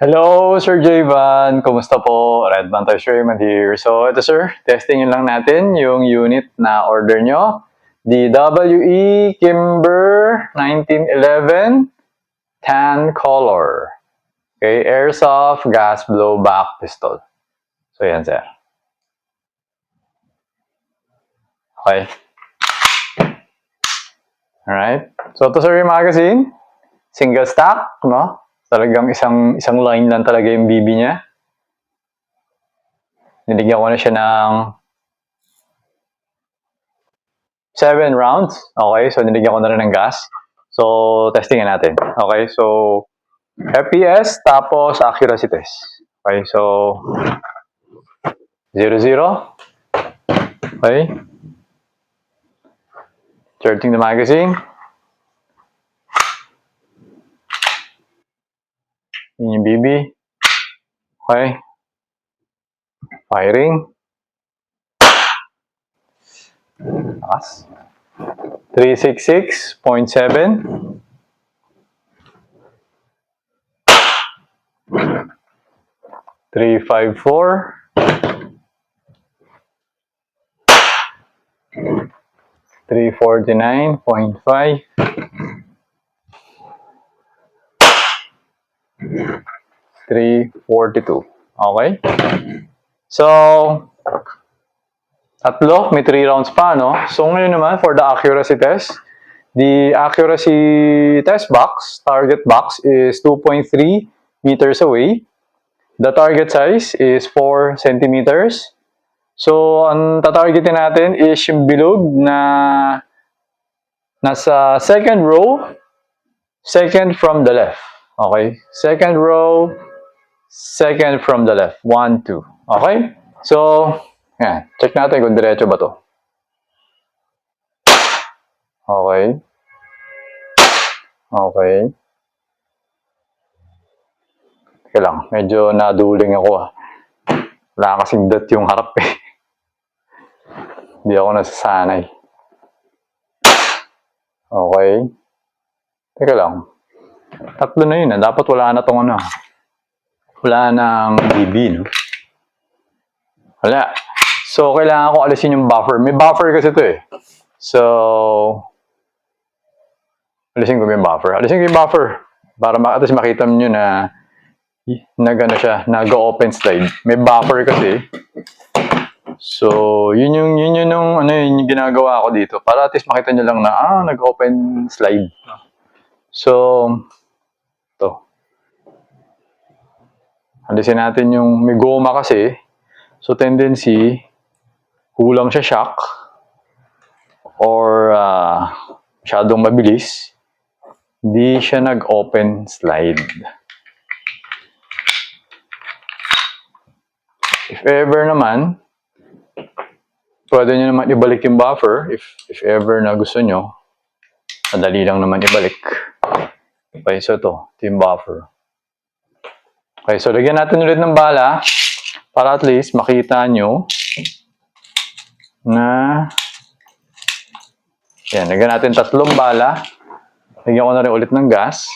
Hello, Sir Jayvan. Kumusta po? Red Vantage Raymond here. So, ito sir, testingin lang natin yung unit na order nyo. DWE Kimber 1911 tan color. Okay, airsoft gas blowback pistol. So, yan sir. Okay. Alright. So, ito sir yung magazine. Single stack, no? Talagang isang line lang talaga yung BB niya. Niligyan ko na siya ng 7 rounds. Okay, so niligyan ko na rin ng gas. So, testingin natin. Okay, so FPS tapos accuracy test. Okay, so 0-0. Okay. Charging the magazine. Yun yung BB. Okay. Firing. Takas. 366.7. 354. 349.5. 342. Okay? So, tatlo, may 3 rounds pa, no? So, ngayon naman, for the accuracy test, the accuracy test box, target box, is 2.3 meters away. The target size is 4 centimeters. So, ang tatargetin natin is yung bilog na nasa second row, second from the left. Okay? Second row, second from the left. 1, 2. Okay? So, yan. Check natin kung diretso ba to. Okay. Okay. Teka lang, medyo naduling ako ah. Wala kasing dot yung harap eh. Hindi ako nasasanay. Okay. Teka lang. Tatlo na yun ah. Dapat wala na tong ano. Wala nang BB, no? Wala. So, kailangan ko alisin yung buffer. May buffer kasi to eh. So, alisin ko yung buffer. Alisin ko yung buffer. Para at least makita nyo na gano siya, nag-open slide. May buffer kasi. So, yun yung ginagawa ko dito. Para at least makita nyo lang na, nag-open slide. So, to. Alisin natin yung, may goma kasi. So, tendency, kulang siya shock. Or, masyadong mabilis. Hindi siya nag-open slide. If ever naman, pwede nyo naman ibalik yung buffer. If ever na gusto nyo, madali lang naman ibalik. Okay, so ito yung buffer. Okay, so lagyan natin ulit ng bala para at least makita nyo na yan, lagyan natin 3 bala. Lagyan ko na rin ulit ng gas.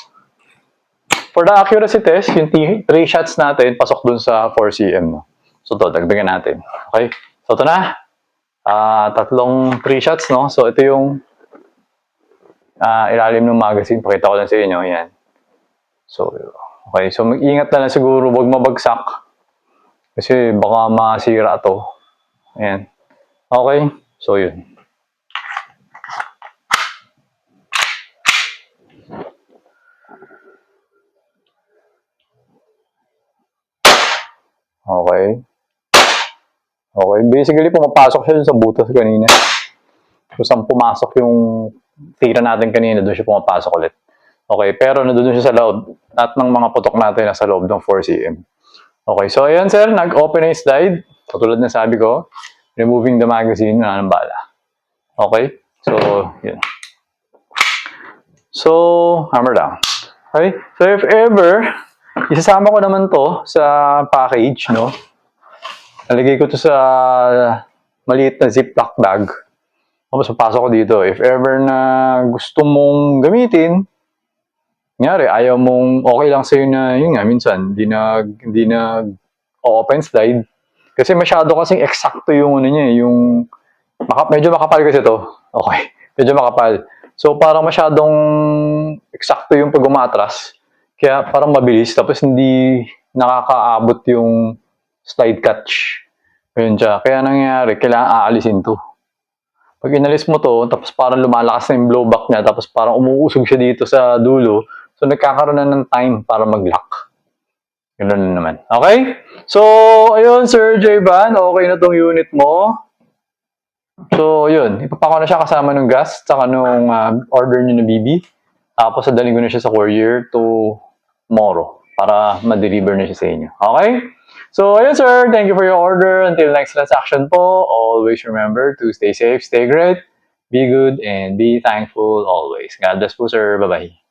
For the accuracy test, yung 3 shots natin pasok dun sa 4cm. No? So ito, dagdagan natin. Okay, so ito na. 3 shots, no? So ito yung ilalim ng magazine. Pakita ko lang sa inyo. Yan. So, okay. So mag-ingat na lang siguro. Huwag mabagsak. Kasi baka masira to. Ayan. Okay. So yun. Okay. Okay. Basically, pumapasok siya sa butas kanina. So, saan pumasok yung tira natin kanina, doon siya pumapasok ulit. Okay. Pero nandun siya sa loob. Lahat ng mga putok natin nasa loob ng 4cm. Okay. So, ayan sir. Nag-open na yung slide. Katulad na sabi ko, removing the magazine na ng bala. Okay. So, yun. So, hammer down. Okay. So, if ever, isasama ko naman to sa package, no? Nalagay ko to sa maliit na ziplock bag. Tapos papasok ko dito. If ever na gusto mong gamitin, Kunyari, ayaw mong okay lang sa'yo na, yun nga, minsan, hindi nag open slide. Kasi masyado kasing eksakto yung ano niya, yung medyo makapal kasi to. Okay, medyo makapal. So parang masyadong eksakto yung pag umatras. Kaya parang mabilis tapos hindi nakakaabot yung slide catch. Ayun siya. Kaya nangyayari, kailangan aalisin to. Pag inalis mo to, tapos parang lumalakas na yung blowback niya, tapos parang umuusog siya dito sa dulo, so nagkakaroon na ng time para mag-lock. Ganun na naman. Okay? So, ayun, Sir J-Van, okay na tong unit mo. So, yun. Ipapako na siya kasama ng gas, saka nung order niyo na BB. Tapos, sadaling ko na siya sa courier to tomorrow para ma-deliver na siya sa inyo. Okay? So, ayun, sir. Thank you for your order. Until next transaction po, always remember to stay safe, stay great, be good, and be thankful always. God bless po, sir. Bye-bye.